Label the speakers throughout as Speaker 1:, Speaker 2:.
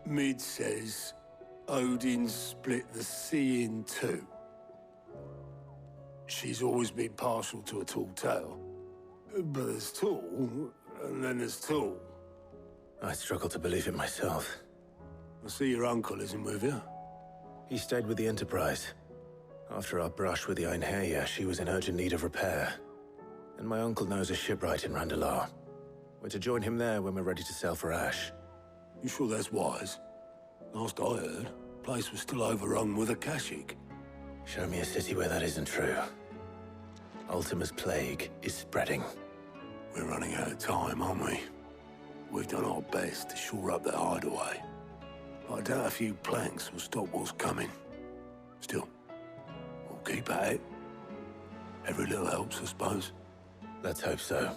Speaker 1: Mid says Odin split the sea in two. She's always been partial to a tall tale. But there's tall, and then there's tall.
Speaker 2: I struggle to believe it myself.
Speaker 1: I see your uncle isn't with you.
Speaker 2: He stayed with the Enterprise. After our brush with the Einherja, she was in urgent need of repair. And my uncle knows a shipwright in Randalar. We're to join him there when we're ready to sail for Ash.
Speaker 1: You sure that's wise? Last I heard, the place was still overrun with Akashic.
Speaker 2: Show me a city where that isn't true. Ultima's plague is spreading.
Speaker 1: We're running out of time, aren't we? We've done our best to shore up that hideaway. But I doubt a few planks will stop what's coming. Still, we'll keep at it. Every little helps, I suppose.
Speaker 2: Let's hope so.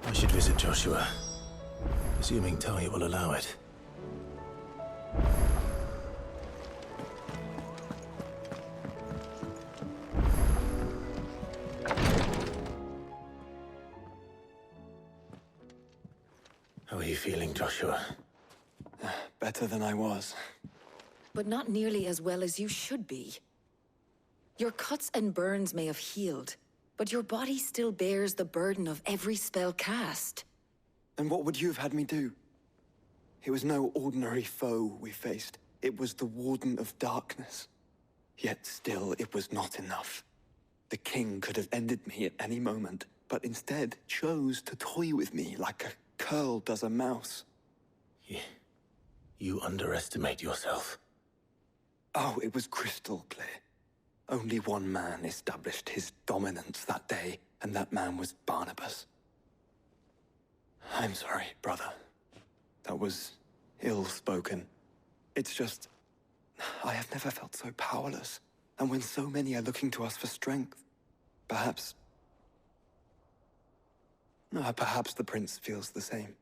Speaker 2: I should visit Joshua, assuming Talia will allow it. How are you feeling, Joshua?
Speaker 3: Better than I was.
Speaker 4: But not nearly as well as you should be. Your cuts and burns may have healed, but your body still bears the burden of every spell cast.
Speaker 3: And what would you have had me do? It was no ordinary foe we faced. It was the Warden of Darkness. Yet still, it was not enough. The king could have ended me at any moment, but instead chose to toy with me like a curl does a mouse.
Speaker 2: You underestimate yourself.
Speaker 3: Oh, it was crystal clear. Only one man established his dominance that day, and that man was Barnabas. I'm sorry, brother. That was ill-spoken. It's just, I have never felt so powerless. And when so many are looking to us for strength, perhaps the prince feels the same.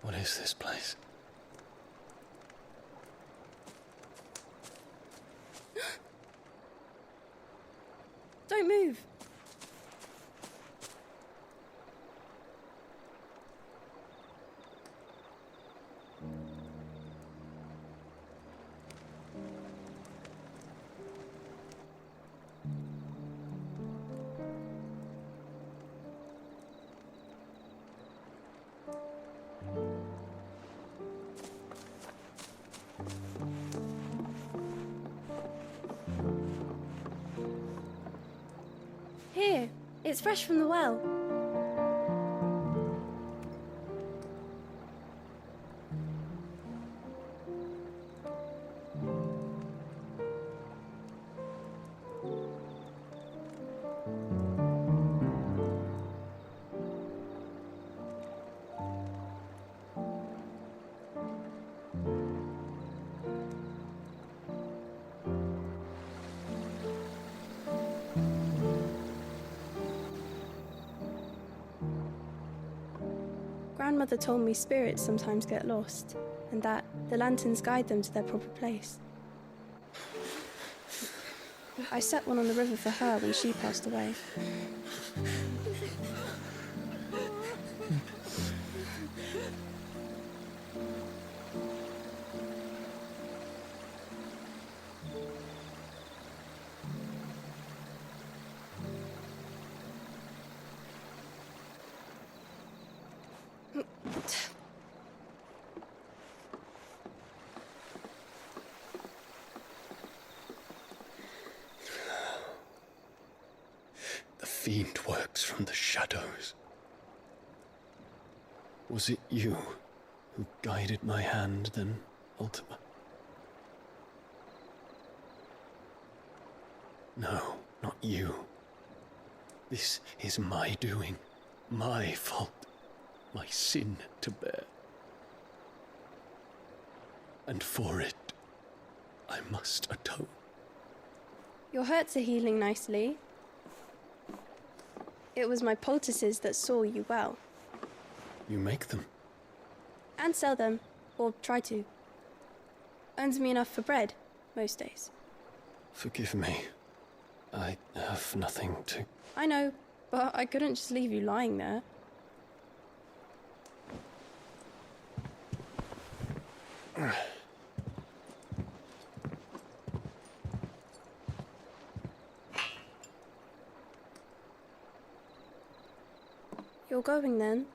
Speaker 2: What is this place?
Speaker 5: Don't move. Here, it's fresh from the well. Grandmother told me spirits sometimes get lost, and that the lanterns guide them to their proper place. I set one on the river for her when she passed away.
Speaker 6: fiend works from the shadows. Was it you who guided my hand then, Ultima? No, not you. This is my doing, my fault, my sin to bear. And for it, I must atone.
Speaker 5: Your hurts are healing nicely. It was my poultices that saw you well.
Speaker 6: You make them?
Speaker 5: And sell them, or try to. Earns me enough for bread, most days.
Speaker 6: Forgive me. I have nothing to...
Speaker 5: I know, but I couldn't just leave you lying there. You're going then?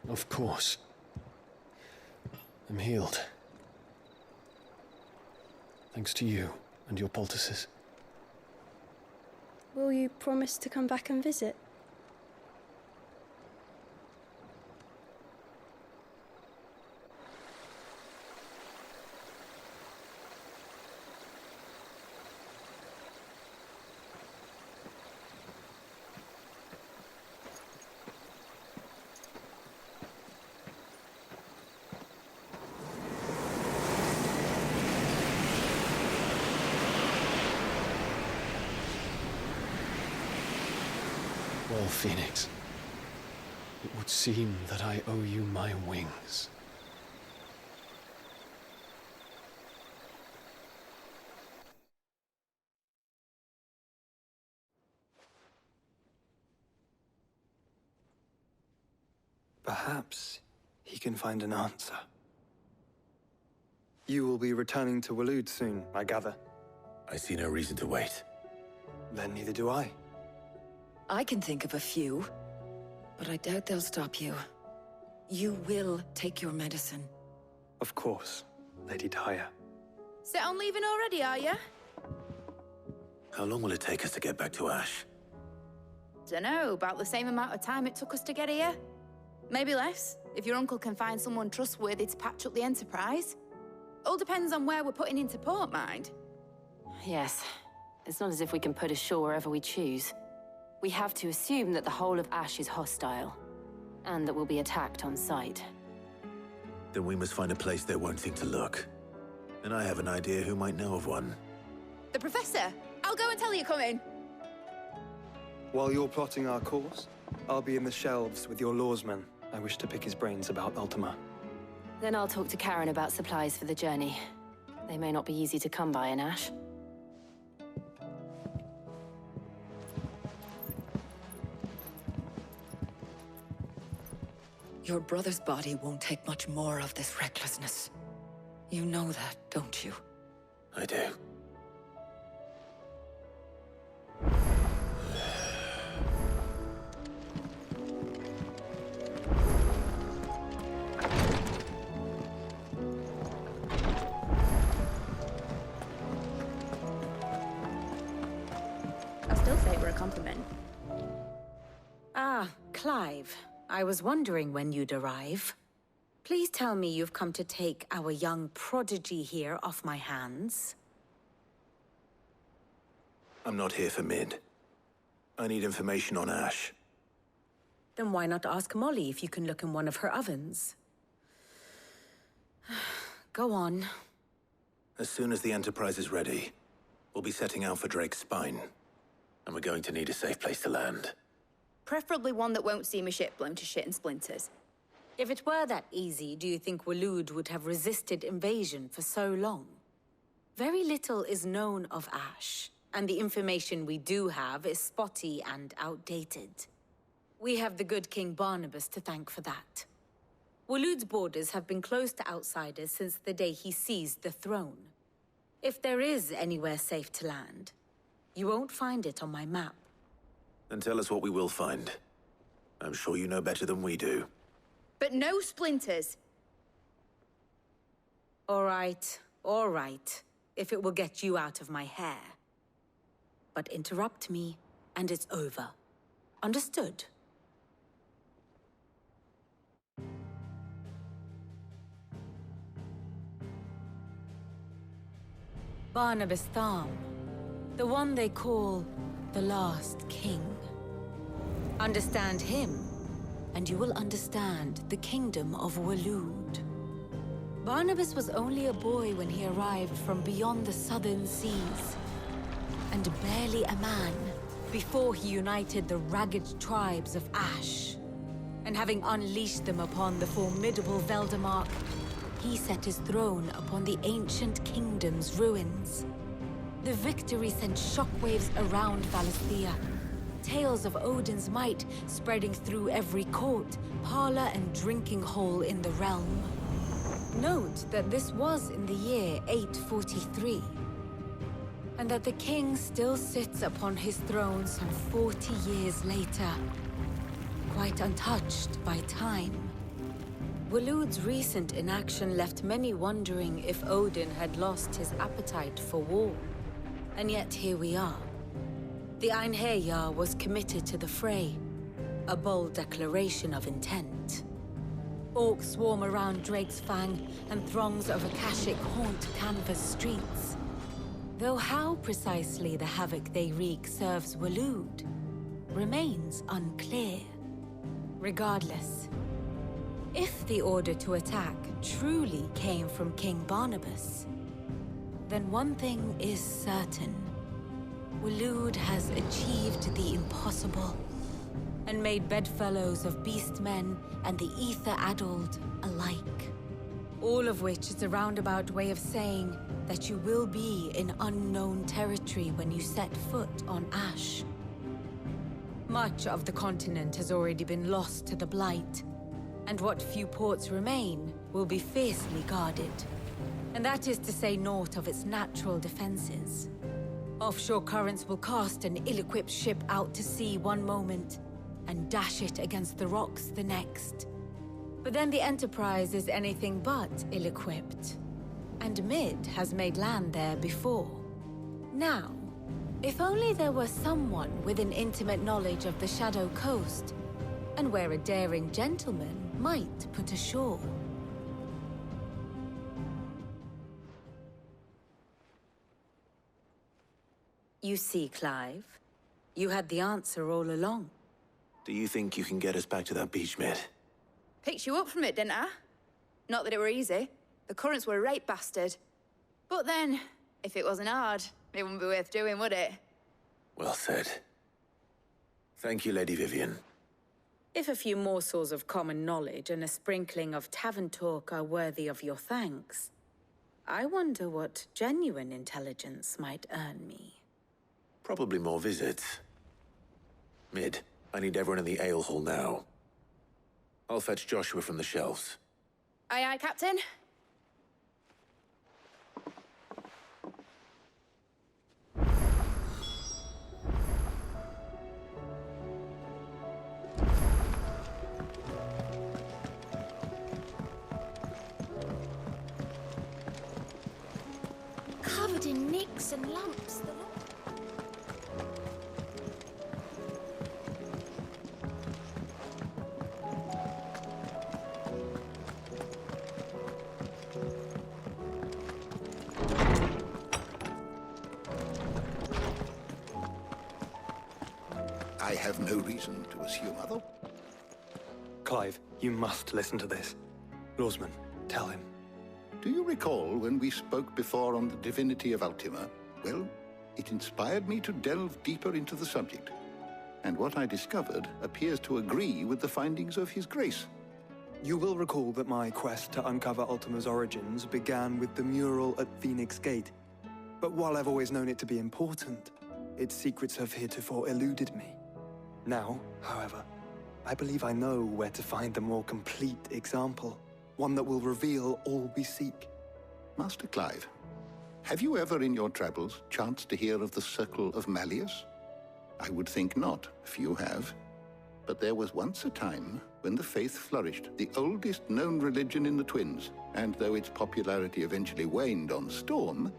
Speaker 6: Of course. I'm healed. Thanks to you and your poultices.
Speaker 5: Will you promise to come back and visit?
Speaker 6: Well, Phoenix, it would seem that I owe you my wings.
Speaker 3: Perhaps he can find an answer. You will be returning to Waloed soon, I gather.
Speaker 2: I see no reason to wait.
Speaker 3: Then neither do I.
Speaker 4: I can think of a few, but I doubt they'll stop you. You will take your medicine.
Speaker 3: Of course, Lady Daya.
Speaker 7: Set on leaving already, are you?
Speaker 2: How long will it take us to get back to Ash?
Speaker 7: Dunno, about the same amount of time it took us to get here. Maybe less, if your uncle can find someone trustworthy to patch up the Enterprise. All depends on where we're putting into port, mind.
Speaker 8: Yes. It's not as if we can put ashore wherever we choose. We have to assume that the whole of Ash is hostile, and that we'll be attacked on sight.
Speaker 2: Then we must find a place they won't think to look. And I have an idea who might know of one.
Speaker 7: The Professor! I'll go and tell you coming!
Speaker 3: While you're plotting our course, I'll be in the shelves with your lawsman. I wish to pick his brains about Ultima.
Speaker 8: Then I'll talk to Karen about supplies for the journey. They may not be easy to come by in Ash.
Speaker 4: Your brother's body won't take much more of this recklessness. You know that, don't you?
Speaker 2: I do.
Speaker 7: I'll still say it were a compliment.
Speaker 9: Ah, Clive. I was wondering when you'd arrive. Please tell me you've come to take our young prodigy here off my hands.
Speaker 2: I'm not here for Mid. I need information on Ash.
Speaker 9: Then why not ask Molly if you can look in one of her ovens? Go on.
Speaker 2: As soon as the Enterprise is ready, we'll be setting out for Drake's Spine. And we're going to need a safe place to land.
Speaker 7: Preferably one that won't see my ship blown to shit and splinters.
Speaker 9: If it were that easy, do you think Waloed would have resisted invasion for so long? Very little is known of Ash, and the information we do have is spotty and outdated. We have the good King Barnabas to thank for that. Waloed's borders have been closed to outsiders since the day he seized the throne. If there is anywhere safe to land, you won't find it on my map.
Speaker 2: Then tell us what we will find. I'm sure you know better than we do.
Speaker 7: But no splinters.
Speaker 9: All right, if it will get you out of my hair. But interrupt me and it's over. Understood? Barnabas Tharm, the one they call the Last King. Understand him, and you will understand the kingdom of Waloed. Barnabas was only a boy when he arrived from beyond the southern seas, and barely a man before he united the ragged tribes of Ash. And having unleashed them upon the formidable Veldamark, he set his throne upon the ancient kingdom's ruins. The victory sent shockwaves around Valisthea, tales of Odin's might spreading through every court, parlor, and drinking hole in the realm. Note that this was in the year 843, and that the king still sits upon his throne some 40 years later, quite untouched by time. Waloed's recent inaction left many wondering if Odin had lost his appetite for war. And yet here we are. The Einherjar was committed to the fray, a bold declaration of intent. Orcs swarm around Drake's Fang, and throngs of Akashic haunt Canvas streets. Though how precisely the havoc they wreak serves Waloed remains unclear. Regardless, if the order to attack truly came from King Barnabas, then one thing is certain. Waloed has achieved the impossible, and made bedfellows of beastmen and the ether-addled alike. All of which is a roundabout way of saying that you will be in unknown territory when you set foot on Ash. Much of the continent has already been lost to the Blight, and what few ports remain will be fiercely guarded. And that is to say naught of its natural defenses. Offshore currents will cast an ill-equipped ship out to sea one moment, and dash it against the rocks the next. But then the Enterprise is anything but ill-equipped, and Mid has made land there before. Now, if only there were someone with an intimate knowledge of the Shadow Coast, and where a daring gentleman might put ashore. You see, Clive, you had the answer all along.
Speaker 2: Do you think you can get us back to that beach, Mid?
Speaker 7: Picked you up from it, didn't I? Not that it were easy. The currents were a right bastard. But then, if it wasn't hard, it wouldn't be worth doing, would it?
Speaker 2: Well said. Thank you, Lady Vivian.
Speaker 9: If a few morsels of common knowledge and a sprinkling of tavern talk are worthy of your thanks, I wonder what genuine intelligence might earn me.
Speaker 2: Probably more visits. Mid, I need everyone in the ale hall now. I'll fetch Joshua from the shelves.
Speaker 7: Aye, aye, Captain.
Speaker 10: Covered in nicks and lumps.
Speaker 1: I have no reason to assume other.
Speaker 3: Clive, you must listen to this. Lawsman, tell him.
Speaker 1: Do you recall when we spoke before on the divinity of Ultima? Well, it inspired me to delve deeper into the subject. And what I discovered appears to agree with the findings of His Grace.
Speaker 3: You will recall that my quest to uncover Ultima's origins began with the mural at Phoenix Gate. But while I've always known it to be important, its secrets have heretofore eluded me. Now, however, I believe I know where to find the more complete example. One that will reveal all we seek.
Speaker 1: Master Clive, have you ever in your travels chanced to hear of the Circle of Malleus? I would think not, few have. But there was once a time when the faith flourished, the oldest known religion in the Twins, and though its popularity eventually waned on Storm,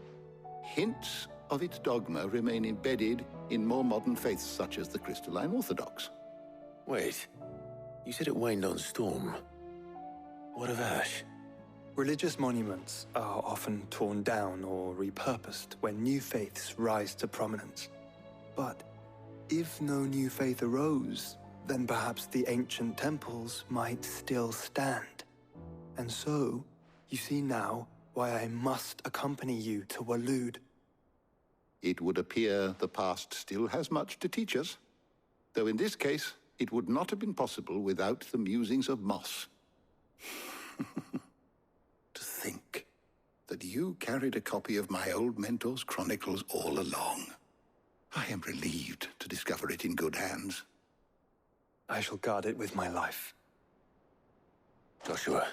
Speaker 1: hints
Speaker 11: of its dogma remain embedded in more modern faiths such as the Crystalline Orthodox.
Speaker 2: Wait, you said it waned on Storm. What of Ash?
Speaker 3: Religious monuments are often torn down or repurposed when new faiths rise to prominence. But if no new faith arose, then perhaps the ancient temples might still stand. And so, you see now why I must accompany you to Waloed.
Speaker 11: It would appear the past still has much to teach us, though in this case, it would not have been possible without the musings of Moss. To think that you carried a copy of my old mentor's chronicles all along. I am relieved to discover it in good hands.
Speaker 3: I shall guard it with my life.
Speaker 2: Joshua,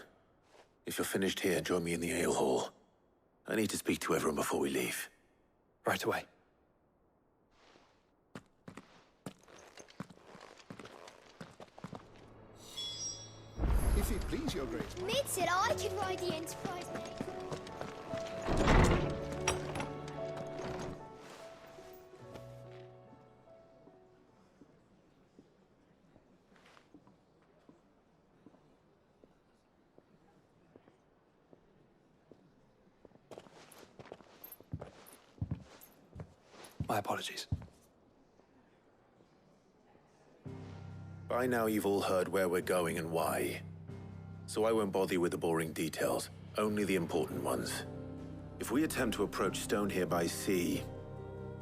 Speaker 2: if you're finished here, join me in the ale hall. I need to speak to everyone before we leave.
Speaker 3: Right away.
Speaker 11: If it please your grace.
Speaker 10: Mid said I could ride the Enterprise, mate.
Speaker 3: My apologies.
Speaker 2: By now you've all heard where we're going and why. So I won't bother you with the boring details, only the important ones. If we attempt to approach Stone here by sea,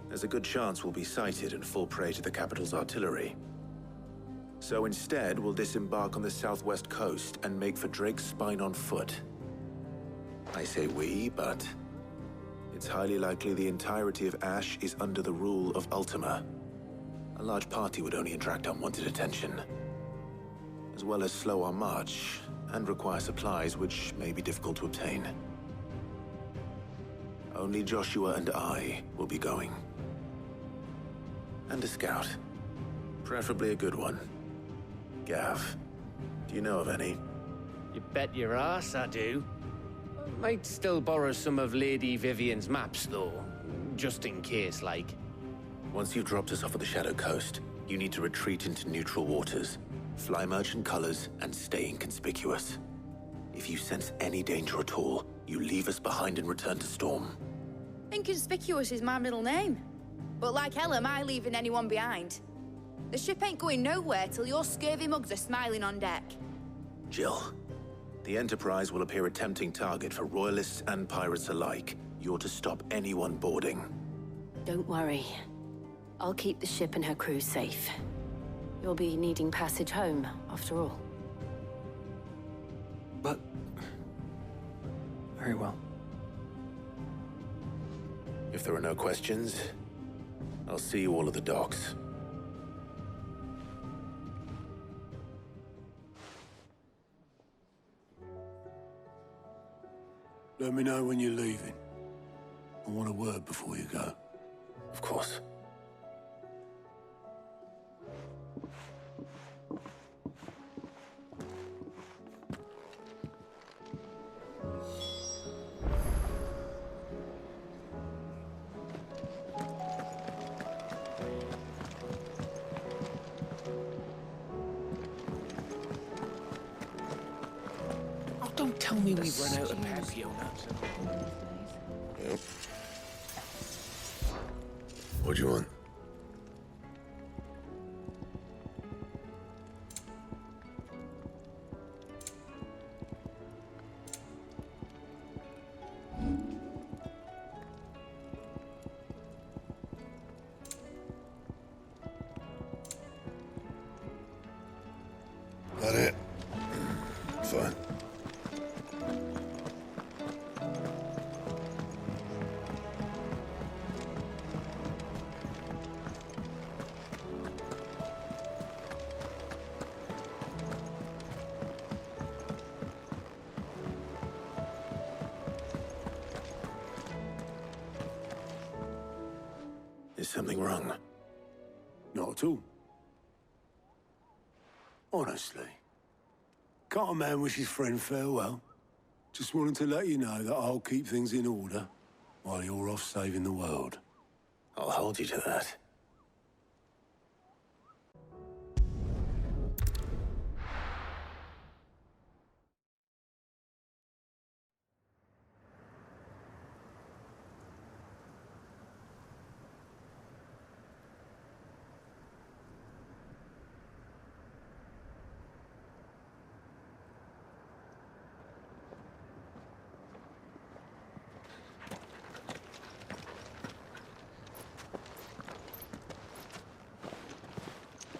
Speaker 2: there's a good chance we'll be sighted and fall prey to the capital's artillery. So instead, we'll disembark on the southwest coast and make for Drake's Spine on foot. I say we, but it's highly likely the entirety of Ash is under the rule of Ultima. A large party would only attract unwanted attention, as well as slow our march and require supplies which may be difficult to obtain. Only Joshua and I will be going. And a scout. Preferably a good one. Gav, do you know of any?
Speaker 12: You bet your ass I do. Might still borrow some of Lady Vivian's maps, though. Just in case, like.
Speaker 2: Once you've dropped us off at the Shadow Coast, you need to retreat into neutral waters, fly merchant colors, and stay inconspicuous. If you sense any danger at all, you leave us behind and return to Storm.
Speaker 7: Inconspicuous is my middle name. But like hell am I leaving anyone behind. The ship ain't going nowhere till your scurvy mugs are smiling on deck.
Speaker 2: Jill, the Enterprise will appear a tempting target for royalists and pirates alike. You're to stop anyone boarding.
Speaker 8: Don't worry. I'll keep the ship and her crew safe. You'll be needing passage home, after all.
Speaker 3: But... very well.
Speaker 2: If there are no questions, I'll see you all at the docks.
Speaker 1: Let me know when you're leaving. I want a word before you go.
Speaker 2: Of course.
Speaker 12: Don't tell me we've run out of Perfiona.
Speaker 1: Yep. What do you want? That it? Fine.
Speaker 2: Is something wrong?
Speaker 1: Not at all. Honestly. Can't a man wish his friend farewell? Just wanted to let you know that I'll keep things in order while you're off saving the world.
Speaker 2: I'll hold you to that.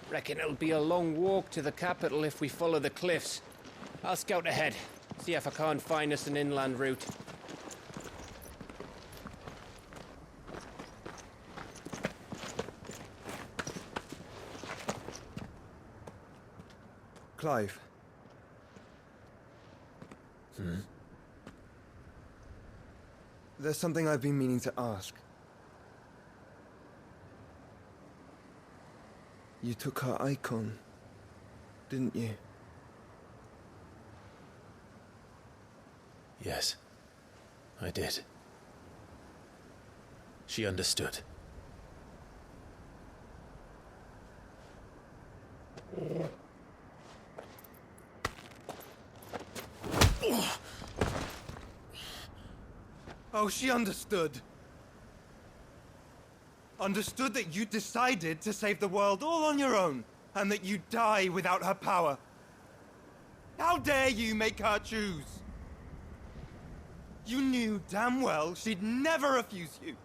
Speaker 12: Reckon it'll be a long walk to the capital if we follow the cliffs. I'll scout ahead, see if I can't find us an inland route.
Speaker 13: Clive. There's something I've been meaning to ask. You took her icon, didn't you?
Speaker 2: Yes, I did. She understood.
Speaker 13: Oh, she understood. Understood that you decided to save the world all on your own, and that you'd die without her power. How dare you make her choose? You knew damn well she'd never refuse you.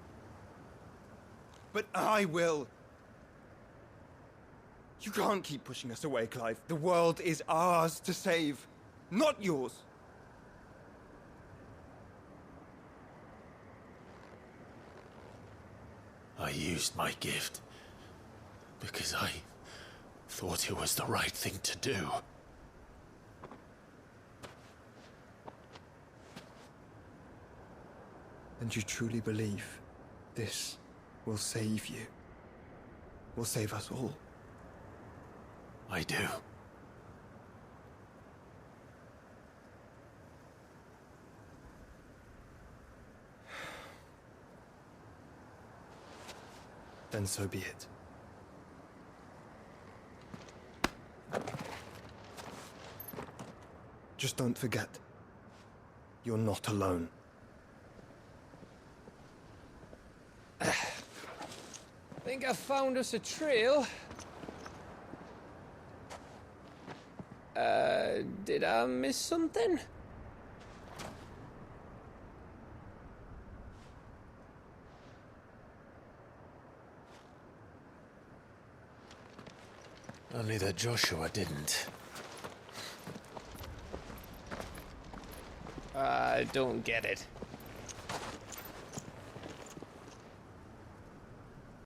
Speaker 13: But I will. You can't keep pushing us away, Clive. The world is ours to save, not yours.
Speaker 2: I used my gift because I thought it was the right thing to do.
Speaker 13: And you truly believe this will save you? Will save us all?
Speaker 2: I do.
Speaker 13: Then so be it. Just don't forget, you're not alone.
Speaker 12: Think I found us a trail. Did I miss something?
Speaker 2: Only that Joshua didn't.
Speaker 12: I don't get it.